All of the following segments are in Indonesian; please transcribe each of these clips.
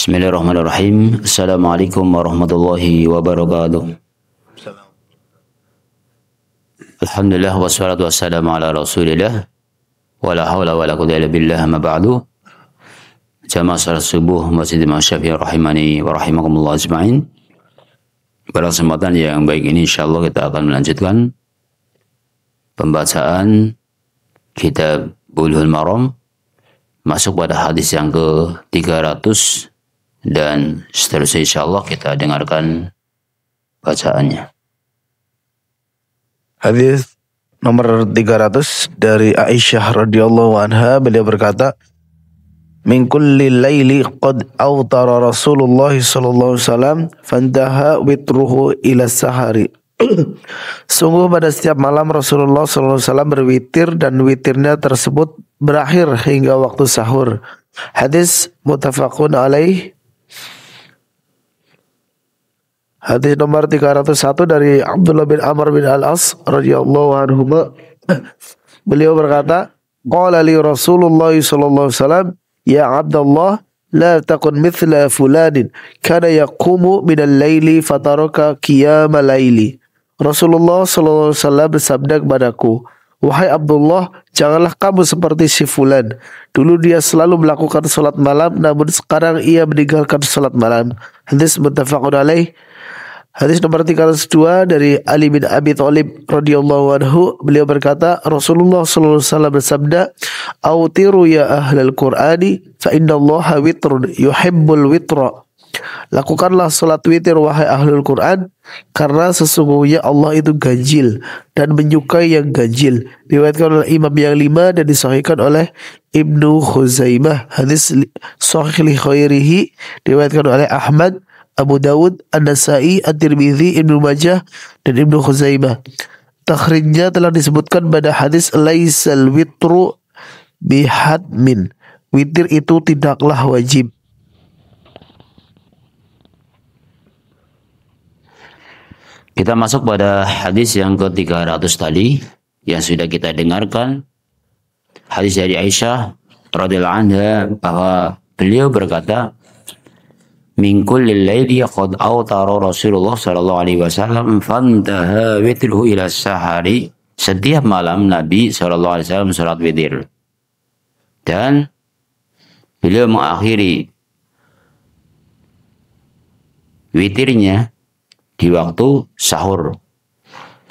Bismillahirrahmanirrahim. Assalamualaikum warahmatullahi wabarakatuh. Alhamdulillah wassalatu wassalamu ala Rasulillah wa la haula wa la quwwata illa billah ma ba'du. Jamaah salat subuh Masjid Imam Syafi'i rahimani wa rahimakumullah ajma'in. Pada kesempatan yang baik ini insyaallah kita akan melanjutkan pembacaan kitab Bulughul Maram, masuk pada hadis yang ke-300 dan seterusnya. Insyaallah kita dengarkan bacaannya. Hadis nomor 300 dari Aisyah radhiyallahu anha, beliau berkata, "Min kulli laili qad awtara Rasulullah sallallahu alaihi wasallam fantaha witruhu ila sahari." Sungguh pada setiap malam Rasulullah sallallahu alaihi wasallam berwitir dan witirnya tersebut berakhir hingga waktu sahur. Hadis muttafaqun alaih. Hadis nomor 301 dari Abdullah bin Amr bin Al-As radhiyallahu anhuma, beliau berkata, qala li Rasulullah sallallahu alaihi wasallam, ya Abdullah, la takun mithla fulanin kana yaqumu minal laili fataraka qiyama laili. Rasulullah sallallahu alaihi wasallam bersabda kepadaku, wahai Abdullah, janganlah kamu seperti si fulan. Dulu dia selalu melakukan salat malam, namun sekarang ia meninggalkan salat malam. Hadis muttafaqun alaih. Hadis nomor 302 dari Ali bin Abi Thalib radhiyallahu anhu, beliau berkata, Rasulullah sallallahu alaihi wasallam bersabda, "Autiru ya ahlal Qur'ani fa innallaha witrun yuhibbul witra." Lakukanlah salat witir wahai ahlul Quran, karena sesungguhnya Allah itu ganjil dan menyukai yang ganjil. Diriwayatkan oleh Imam yang 5 dan disahihkan oleh Ibnu Khuzaimah. Hadis sahih li khairihi, diriwayatkan oleh Ahmad, Abu Dawud, An-Nasai, At-Tirmidzi, Ibnu Majah dan Ibnu Khuzaimah. Takhrijnya telah disebutkan pada hadis laisal witru bihadmin. Witir itu tidaklah wajib. Kita masuk pada hadis yang ke-300 tadi yang sudah kita dengarkan. Hadis dari Aisyah radhiyallahu anha bahwa beliau berkata, min kulli laili qad awtara Rasulullah sallallahu alaihi wasallam fantaha witruhu ila sahari. Setiap malam Nabi sallallahu alaihi wasallam salat witir dan beliau mengakhiri witirnya di waktu sahur.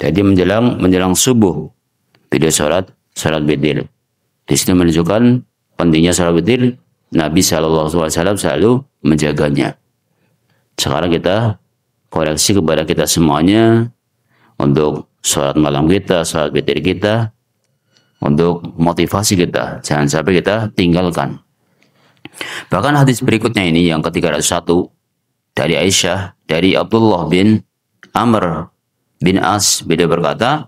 Jadi menjelang subuh beliau salat witir. Di sini menunjukkan pentingnya salat witir. Nabi sallallahu alaihi wasallam selalu menjaganya. Sekarang kita koreksi kepada kita semuanya untuk salat malam kita, salat witir kita, untuk motivasi kita. Jangan sampai kita tinggalkan. Bahkan hadis berikutnya ini yang ke-301 dari Aisyah, dari Abdullah bin Amr bin As, beliau berkata,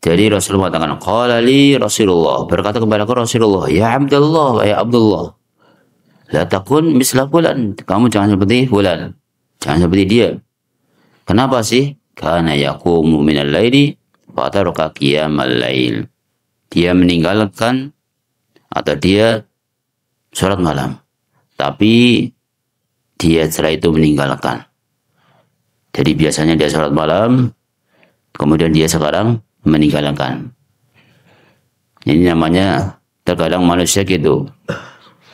jadi Rasulullah mengatakan, qala li Rasulullah, berkata kepadaku Rasulullah, ya Abdullah, ya Abdullah, la takun misla fulan, kamu jangan seperti fulan, jangan seperti dia. Kenapa sih? Karena yaqumu minal laili wa taraka qiyamal lail. Dia meninggalkan atau dia salat malam, tapi dia setelah itu meninggalkan. Jadi biasanya dia salat malam, kemudian dia sekarang meninggalkan. Ini namanya terkadang manusia gitu,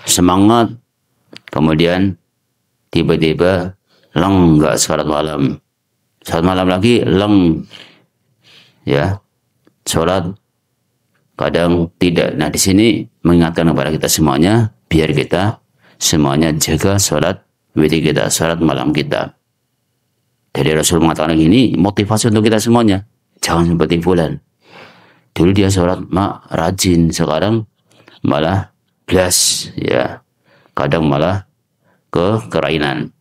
semangat, kemudian tiba-tiba nggak salat malam lagi ya, salat kadang tidak. Nah di sini mengingatkan kepada kita semuanya, biar kita semuanya jaga salat witir kita, salat malam kita. Jadi Rasul mengatakan ini motivasi untuk kita semuanya. Jangan seperti fulan. Dulu dia sholat rajin, sekarang malah blas, ya. Kadang malah kerainan.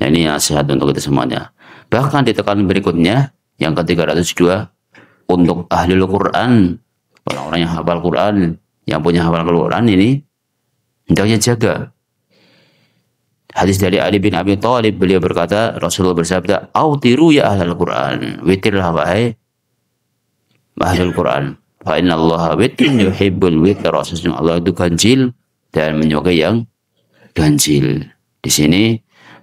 Nah, ini nasihat untuk kita semuanya. Bahkan di tekanan berikutnya yang ke-302 untuk ahlul Quran, orang-orang yang hafal Quran, yang punya hafal Quran ini hendaknya jaga. Hadis dari Ali bin Abi Thalib, beliau berkata, Rasulullah bersabda, "Autiru ya ahlal Quran." Witirlah wahai ahlul Quran. Fa inna Allah witrun yuhibbul witra. Rasulullah Allah itu ganjil dan menyukai yang ganjil. Di sini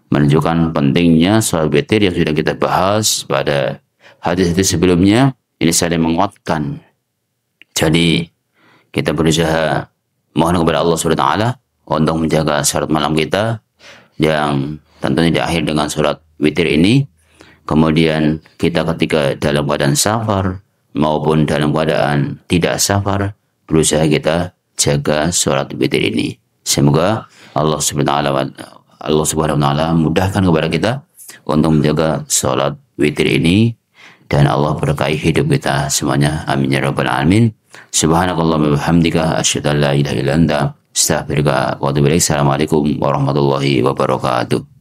menunjukkan pentingnya sholat witir yang sudah kita bahas pada hadis-hadis sebelumnya. Ini saling menguatkan. Jadi kita berusaha mohon kepada Allah Subhanahu wa taala untuk menjaga salat malam kita yang tentunya diakhiri dengan sholat witir ini. Kemudian kita ketika dalam keadaan safar maupun dalam keadaan tidak safar, berusaha kita jaga sholat witir ini. Semoga Allah Subhanahu wa taala mudahkan kepada kita untuk menjaga sholat witir ini, dan Allah berkahi hidup kita semuanya. Amin ya rabbal alamin. Subhanakallahumma wa bihamdika asyhadu an la ilaha illa anta astaghfiruka wa atubu ilaik. Assalamualaikum warahmatullahi wabarakatuh.